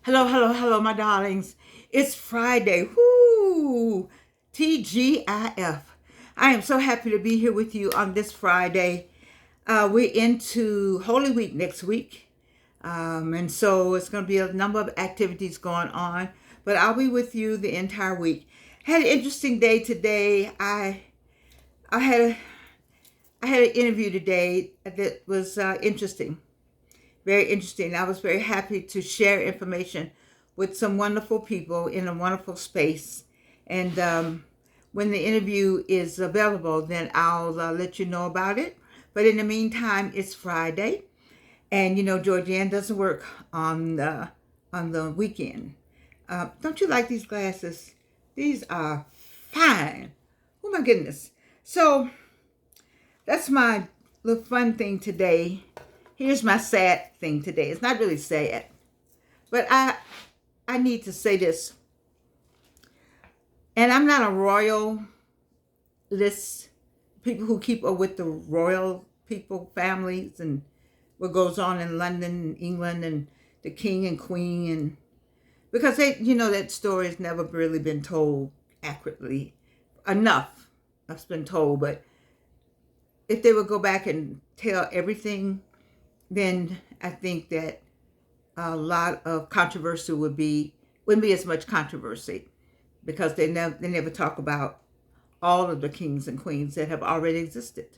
Hello, hello, hello, my darlings. It's Friday. Whoo! TGIF. I am so happy to be here with you on this Friday. We're into Holy Week next week. And so it's going to be a number of activities going on, but I'll be with you the entire week. Had an interesting day today. I had a, I had an interview today that was interesting. Very interesting. I was very happy to share information with some wonderful people in a wonderful space. And when the interview is available, then I'll let you know about it. But in the meantime, it's Friday, and Georgianne doesn't work on the weekend. Don't you like these glasses? These are fine. Oh my goodness. So that's my little fun thing today. Here's my sad thing today. It's not really sad, but I need to say this. And I'm not a royal list, people who keep up with the royal people, families, and what goes on in London and England and the king and queen. And because that story has never really been told accurately enough. It's been told, but if they would go back and tell everything, then I think that a lot of controversy wouldn't be as much controversy, because they never talk about all of the kings and queens that have already existed.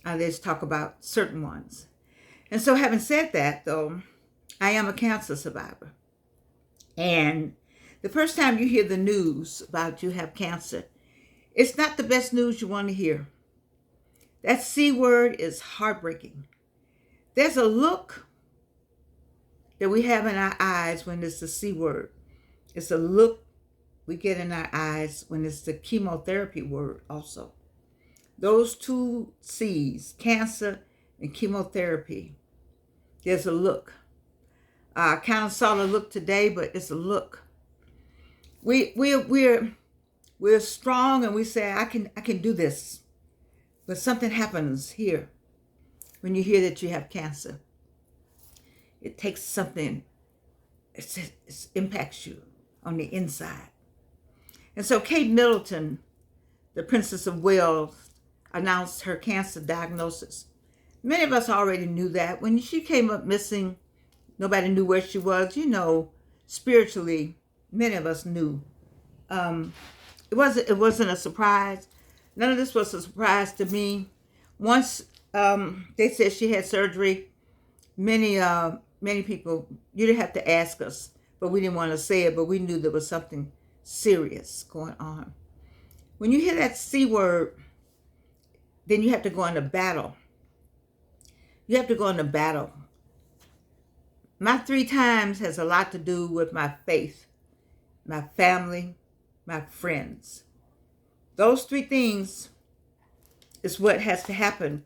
They just talk about certain ones. And so, having said that, though, I am a cancer survivor. And the first time you hear the news about you have cancer, it's not the best news you want to hear. That C word is heartbreaking. There's a look that we have in our eyes when it's the C word. It's a look we get in our eyes when it's the chemotherapy word also. Those two C's, cancer and chemotherapy, there's a look. I kind of saw the look today, but it's a look. We're strong, and we say, I can do this. But something happens here when you hear that you have cancer. It takes something, it impacts you on the inside. And so Kate Middleton, the Princess of Wales, announced her cancer diagnosis. Many of us already knew that. When she came up missing, nobody knew where she was. Spiritually, many of us knew. It wasn't a surprise. None of this was a surprise to me. Once they said she had surgery, many people, you didn't have to ask us, but we didn't want to say it, but we knew there was something serious going on. When you hear that C word, then you have to go into battle. You have to go into battle. My 3 times has a lot to do with my faith, my family, my friends. Those 3 things is what has to happen.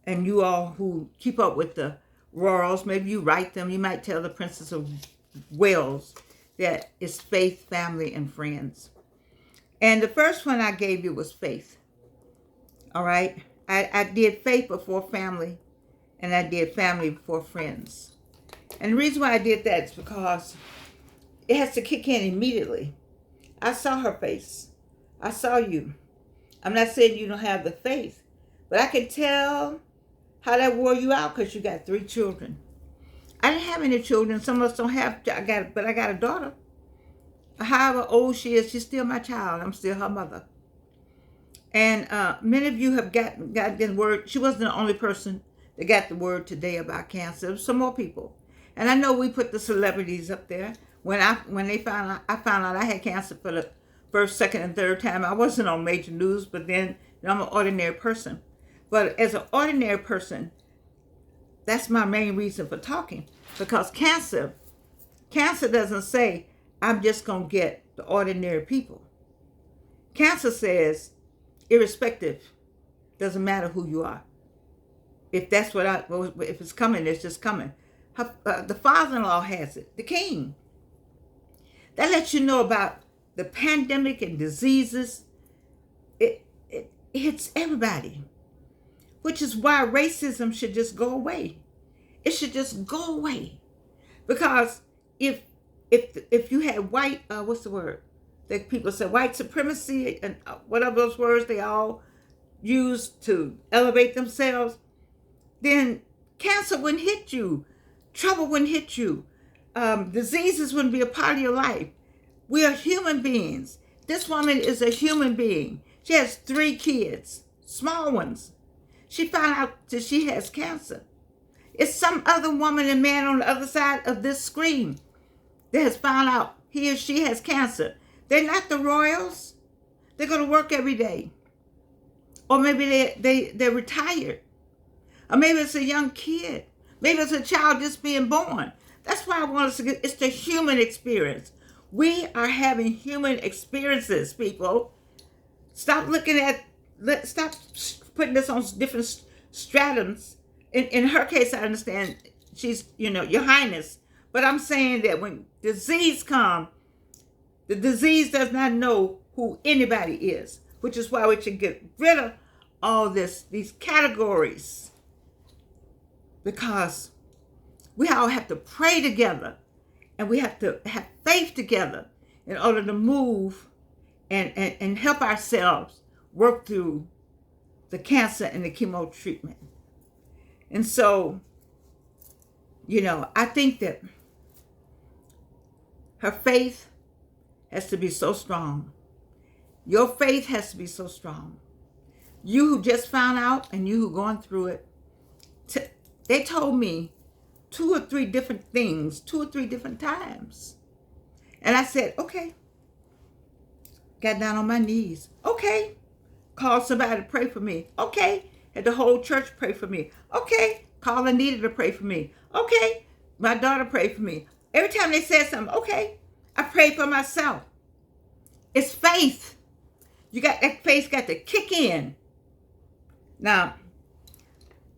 And you all who keep up with the royals, maybe you write them, you might tell the Princess of Wales that it's faith, family, and friends. And the first one I gave you was faith. All right? I did faith before family, and I did family before friends. And the reason why I did that is because it has to kick in immediately. I saw her face. I saw you. I'm not saying you don't have the faith, but I can tell how that wore you out because you got 3 children. I didn't have any children. Some of us don't have, but I got a daughter. However old she is, she's still my child. I'm still her mother. And many of you have gotten the word. She wasn't the only person that got the word today about cancer. There were some more people. And I know we put the celebrities up there. When I found out I had cancer for the first, second, and third time. I wasn't on major news, but then I'm an ordinary person. But as an ordinary person, that's my main reason for talking. Because cancer doesn't say, I'm just going to get the ordinary people. Cancer says, irrespective, doesn't matter who you are. If that's if it's coming, it's just coming. The father-in-law has it, the king. That lets you know about the pandemic and diseases. It hits everybody, which is why racism should just go away. It should just go away. Because if if you had white, what's the word? That people say white supremacy and whatever those words they all use to elevate themselves, then cancer wouldn't hit you, trouble wouldn't hit you, diseases wouldn't be a part of your life. We are human beings. This woman is a human being. She has 3 kids, small ones. She found out that she has cancer. It's some other woman and man on the other side of this screen that has found out he or she has cancer. They're not the royals. They're going to work every day. Or maybe they're retired. Or maybe it's a young kid. Maybe it's a child just being born. That's why I want us to get, it's the human experience. We are having human experiences, people. Stop putting this on different stratums. In her case, I understand she's, your highness. But I'm saying that when disease comes, the disease does not know who anybody is, which is why we should get rid of all these categories, because we all have to pray together and we have to have faith together in order to move and help ourselves work through the cancer and the chemo treatment. And so, I think that her faith has to be so strong. Your faith has to be so strong. You who just found out and you who going through it, they told me 2 or 3 different things, 2 or 3 different times. And I said, okay. Got down on my knees. Okay. Called somebody to pray for me. Okay. Had the whole church pray for me. Okay. Called Anita to pray for me. Okay. My daughter prayed for me. Every time they said something, okay. I prayed for myself. It's faith. That faith got to kick in. Now,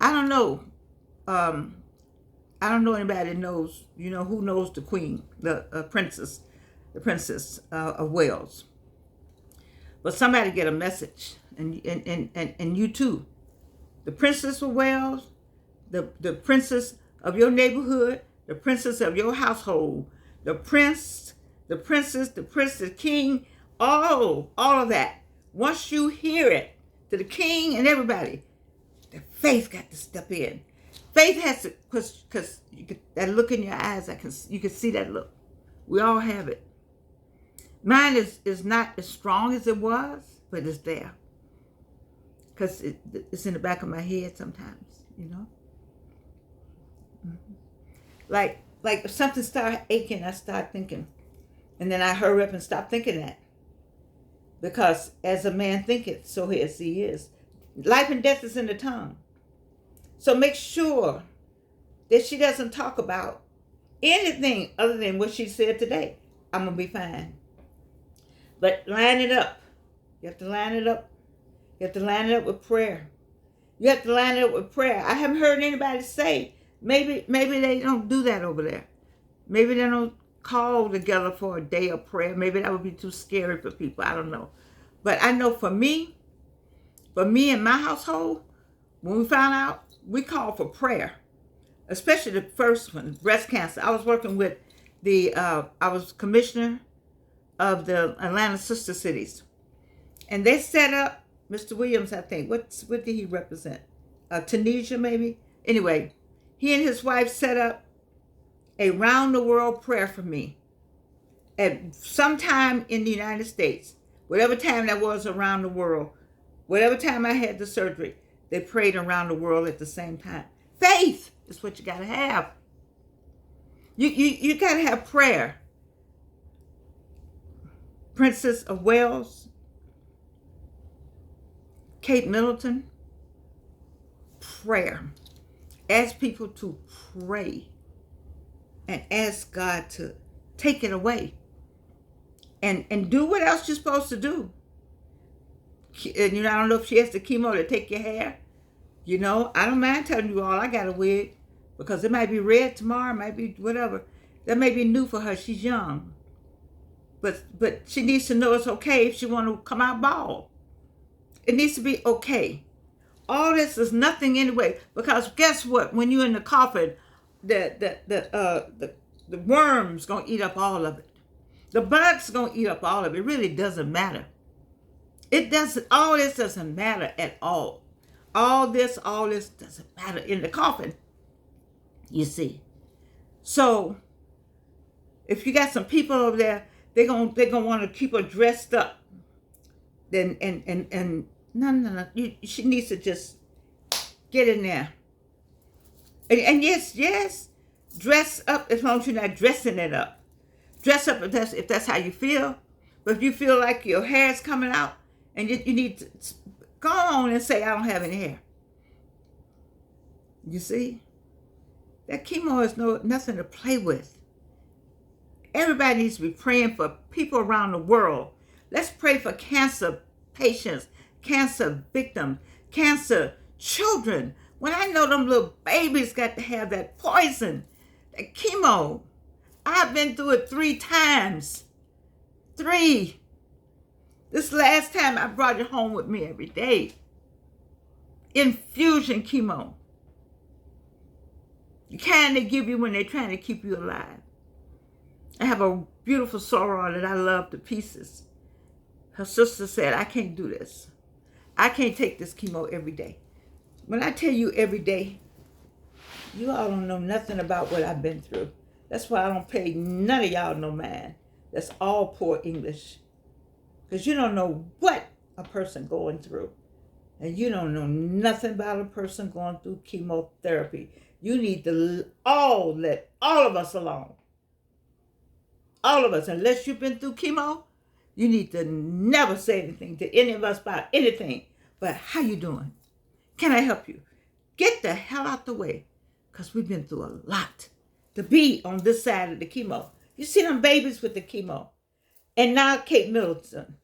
I don't know. I don't know anybody that knows, who knows the queen, the princess of Wales. But somebody get a message, and you too. The princess of Wales, the princess of your neighborhood, the princess of your household, the prince, the princess, the king, all of that. Once you hear it, to the king and everybody, the faith got to step in. Faith has to, because that look in your eyes, you can see that look. We all have it. Mine is not as strong as it was, but it's there. Because it's in the back of my head sometimes, Mm-hmm. Like if something started aching, I start thinking. And then I hurry up and stop thinking that. Because as a man thinketh, so as he is. Life and death is in the tongue. So make sure that she doesn't talk about anything other than what she said today. I'm going to be fine. But line it up. You have to line it up. You have to line it up with prayer. You have to line it up with prayer. I haven't heard anybody say, maybe they don't do that over there. Maybe they don't call together for a day of prayer. Maybe that would be too scary for people. I don't know. But I know for me and my household, when we found out, we called for prayer. Especially the first one, breast cancer. I was working with I was commissioner of the Atlanta Sister Cities. And they set up, Mr. Williams, I think, what did he represent? Tunisia, maybe? Anyway, he and his wife set up a round-the-world prayer for me at some time in the United States, whatever time that was around the world, whatever time I had the surgery, they prayed around the world at the same time. Faith is what you got to have. You got to have prayer. Princess of Wales, Kate Middleton, prayer. Ask people to pray and ask God to take it away and do what else you're supposed to do. And I don't know if she has the chemo to take your hair. I don't mind telling you all, I got a wig because it might be red tomorrow, it might be whatever. That may be new for her. She's young. But she needs to know it's okay if she want to come out bald. It needs to be okay. All this is nothing anyway, because guess what? When you're in the coffin, the The worms gonna eat up all of it. The bugs gonna eat up all of it. It really doesn't matter. It doesn't, all this doesn't matter at all. All this doesn't matter in the coffin, you see. So if you got some people over there, they're gonna want to keep her dressed up. Then and no. She needs to just get in there. And yes, dress up as long as you're not dressing it up. Dress up if that's how you feel. But if you feel like your hair's coming out and you need to go on and say, I don't have any hair. You see? That chemo is nothing to play with. Everybody needs to be praying for people around the world. Let's pray for cancer patients, cancer victims, cancer children. When I know them little babies got to have that poison, that chemo. I've been through it 3 times. 3. This last time I brought it home with me every day. Infusion chemo. The kind they give you when they're trying to keep you alive. I have a beautiful soror that I love to pieces. Her sister said, I can't do this. I can't take this chemo every day. When I tell you every day, you all don't know nothing about what I've been through. That's why I don't pay none of y'all no mind. That's all poor English. Because you don't know what a person going through. And you don't know nothing about a person going through chemotherapy. You need to let all of us alone. All of us. Unless you've been through chemo, you need to never say anything to any of us about anything. But how you doing? Can I help you? Get the hell out the way. Because we've been through a lot to be on this side of the chemo. You see them babies with the chemo. And now Kate Middleton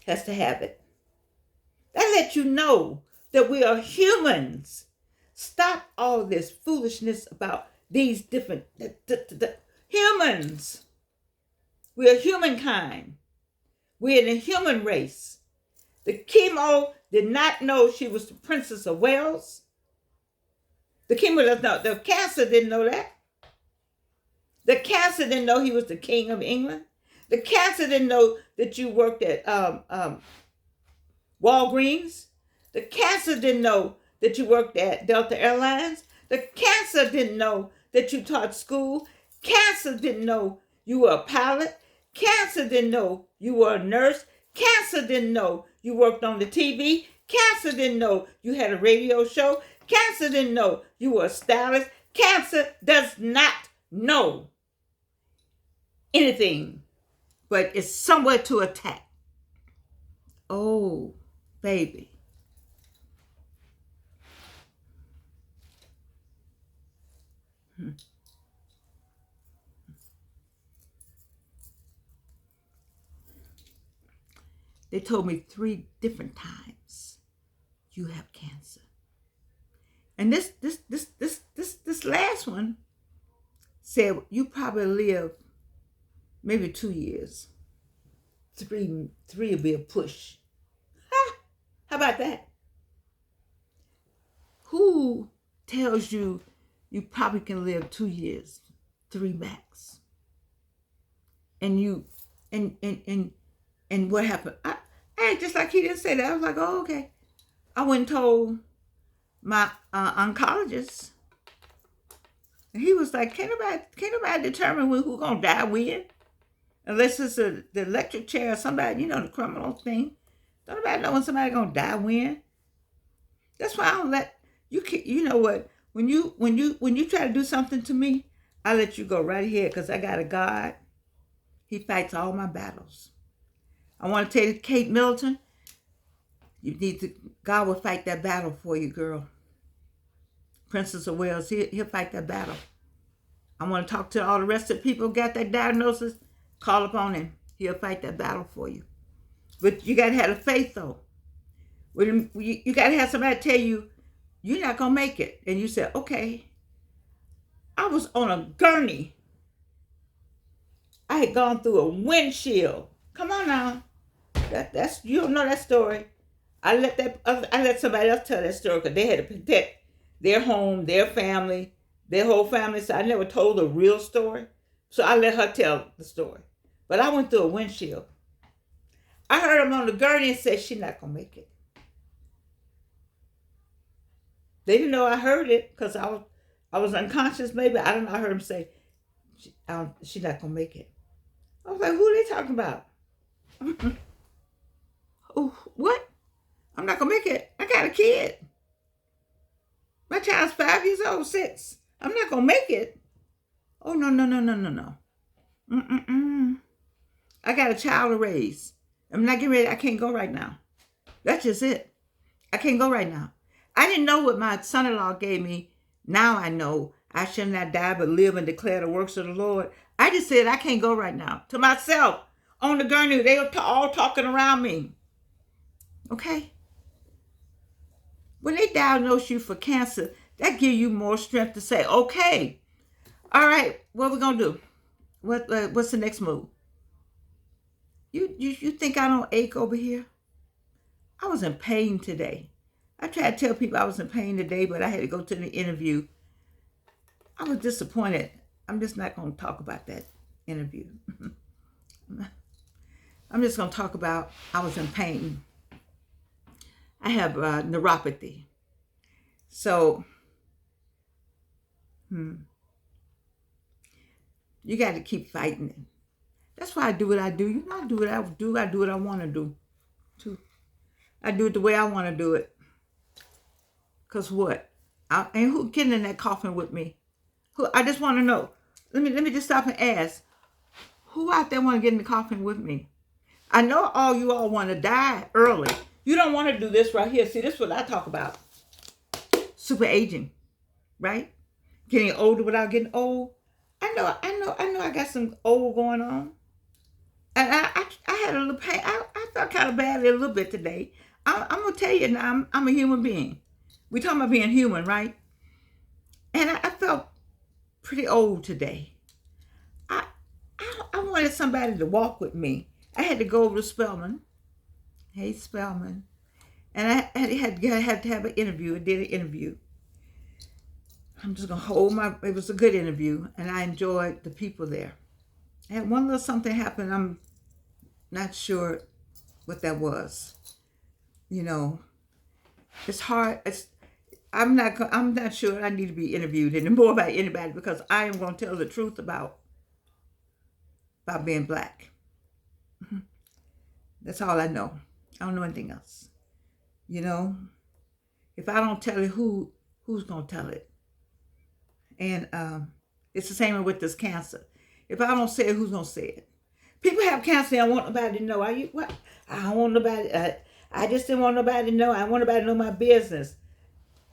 has to have it. That lets you know that we are humans. Stop all this foolishness about these different humans. We are humankind. We're in the human race. The chemo did not know she was the Princess of Wales. The chemo does not. The cancer didn't know that. The cancer didn't know he was the King of England. The cancer didn't know that you worked at Walgreens. The cancer didn't know that you worked at Delta Airlines. The cancer didn't know that you taught school. Cancer didn't know you were a pilot. Cancer didn't know you were a nurse. Cancer didn't know you worked on the TV. Cancer didn't know you had a radio show. Cancer didn't know you were a stylist. Cancer does not know anything, but it's somewhere to attack. Oh, baby. They told me 3 different times, you have cancer. And this last one said you probably live maybe 2 years. 3 will be a push. Ha! How about that? Who tells you you probably can live 2 years, 3 max? And what happened? I just like he didn't say that. I was like, oh, okay. I went and told my oncologist. And he was like, can't nobody determine who's going to die when? Unless it's the electric chair or somebody, the criminal thing. Don't nobody know when somebody going to die when. That's why I don't let, you know what? When you try to do something to me, I let you go right ahead because I got a God. He fights all my battles. I want to tell you, Kate Middleton, God will fight that battle for you, girl. Princess of Wales, he'll fight that battle. I want to talk to all the rest of the people who got that diagnosis. Call upon him. He'll fight that battle for you. But you got to have the faith, though. You got to have somebody tell you, you're not going to make it. And you say, okay. I was on a gurney. I had gone through a windshield. Come on now. That's you don't know that story. I let somebody else tell that story because they had to protect their home, their family, Their whole family said I never told the real story. So I let her tell the story. But I went through a windshield. I heard him on the gurney and said she's not going to make it. They didn't know I heard it because I was unconscious maybe. I don't know. I heard him say, she's not going to make it. I was like, who are they talking about? Oh, what? I'm not going to make it. I got a kid. My child's 5 years old, 6. I'm not going to make it. Oh, no, no, no, no, no, no. Mm-mm-mm. I got a child to raise. I'm not getting ready. I can't go right now. That's just it. I can't go right now. I didn't know what my son-in-law gave me. Now I know. I shall not die but live and declare the works of the Lord. I just said I can't go right now. To myself, on the gurney, they were all talking around me. Okay? When they diagnose you for cancer, that gives you more strength to say, okay, all right, what are we going to do? What's the next move? You think I don't ache over here? I was in pain today. I tried to tell people I was in pain today, but I had to go to the interview. I was disappointed. I'm just not going to talk about that interview. I'm just going to talk about I was in pain. I have neuropathy. So, you got to keep fighting it. That's why I do what I do. You know, I do what I do. I do what I want to do, too. I do it the way I want to do it. Because what? And who getting in that coffin with me? Who? I just want to know. Let me just stop and ask. Who out there want to get in the coffin with me? I know all you all want to die early. You don't want to do this right here. See, this is what I talk about. Super aging, right? Getting older without getting old. I know I got some old going on. And I had a little pain. I felt kind of badly a little bit today. I'm going to tell you now, I'm a human being. We're talking about being human, right? And I felt pretty old today. I wanted somebody to walk with me. I had to go over to Spellman. Hey, Spellman. And I had to have an interview. I did an interview. I'm just going to hold it was a good interview. And I enjoyed the people there. I had one little something happen. I'm not sure what that was. You know, it's hard. I'm not sure I need to be interviewed anymore by anybody because I am going to tell the truth about being black. That's all I know. I don't know anything else. You know, if I don't tell it, who's going to tell it? And it's the same with this cancer. If I don't say it, who's going to say it? People have cancer. I want nobody to know. I don't want nobody. I just didn't want nobody to know. I want nobody to know my business.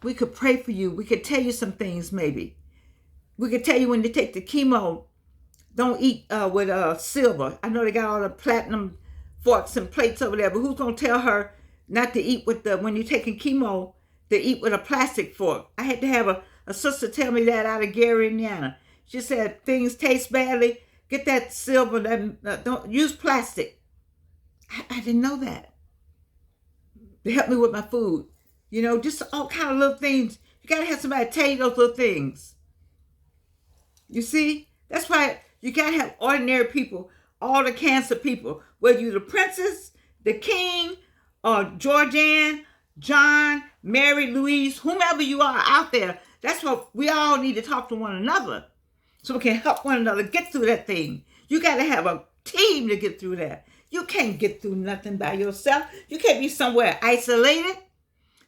We could pray for you. We could tell you some things maybe. We could tell you when you take the chemo, don't eat with silver. I know they got all the platinum forks and plates over there, but who's going to tell her not to eat with when you're taking chemo, to eat with a plastic fork? I had to have a sister tell me that out of Gary, Indiana. She said, things taste badly. Get that silver, don't use plastic. I didn't know that. They helped me with my food. You know, just all kind of little things. You got to have somebody tell you those little things. You see? That's why you got to have ordinary people, all the cancer people, whether you're the princess, the king, or Georgianne, John, Mary, Louise, whomever you are out there. That's what we all need to talk to one another so we can help one another get through that thing. You got to have a team to get through that. You can't get through nothing by yourself. You can't be somewhere isolated.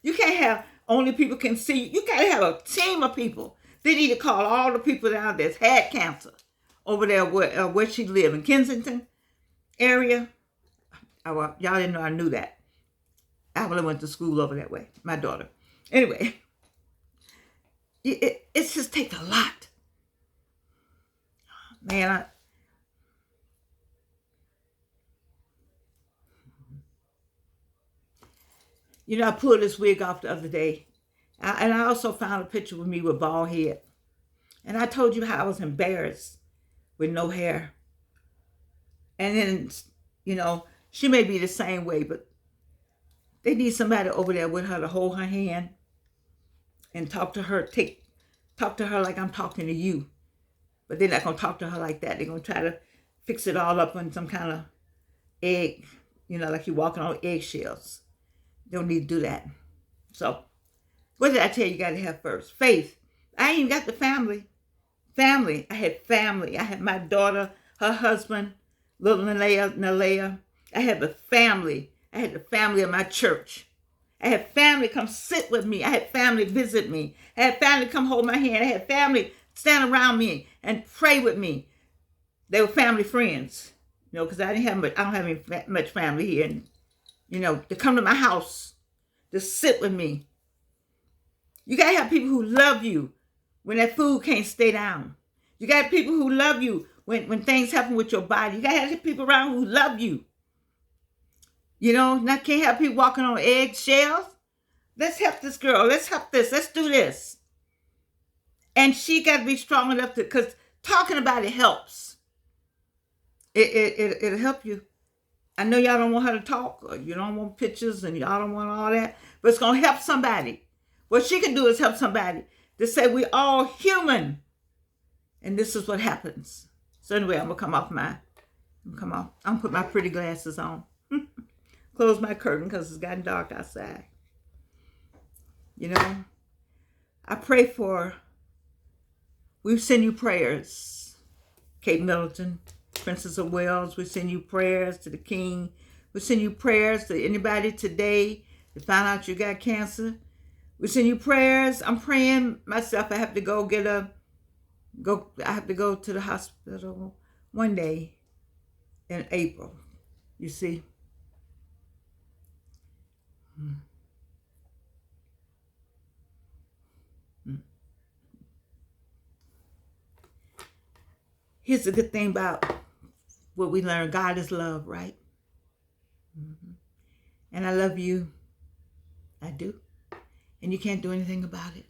You can't have only people can see you. You got to have a team of people. They need to call all the people down that's had cancer over there where she lived in Kensington area. Y'all didn't know I knew that. Evelyn went to school over that way, my daughter. Anyway, it just takes a lot. Man, I pulled this wig off the other day. And I also found a picture with me with bald head. And I told you how I was embarrassed with no hair. And then, she may be the same way, but they need somebody over there with her to hold her hand and talk to her, take talk to her like I'm talking to you. But they're not going to talk to her like that. They're going to try to fix it all up on some kind of egg, like you're walking on eggshells. You don't need to do that. So, what did I tell you got to have first? Faith. I ain't even got the family. Family. I had family. I had my daughter, her husband, little Nalea. I had the family. I had the family of my church. I had family come sit with me. I had family visit me. I had family come hold my hand. I had family stand around me and pray with me. They were family friends, because I don't have much family here. And, to come to my house, to sit with me. You got to have people who love you when that food can't stay down. You got people who love you when things happen with your body. You got to have people around who love you. Not can't have people walking on eggshells. Let's help this girl. Let's help this. Let's do this. And she got to be strong enough because talking about it helps. It'll help you. I know y'all don't want her to talk, or you don't want pictures, and y'all don't want all that, but it's going to help somebody. What she can do is help somebody to say we're all human. And this is what happens. So anyway, I'm going to I'm going to put my pretty glasses on. Close my curtain because it's gotten dark outside. I pray we send you prayers. Kate Middleton, Princess of Wales, we send you prayers to the King. We send you prayers to anybody today that found out you got cancer. We send you prayers. I'm praying myself. I have to go to the hospital one day in April. You see? Here's the good thing about what we learned. God is love, right? And I love you. I do. And you can't do anything about it.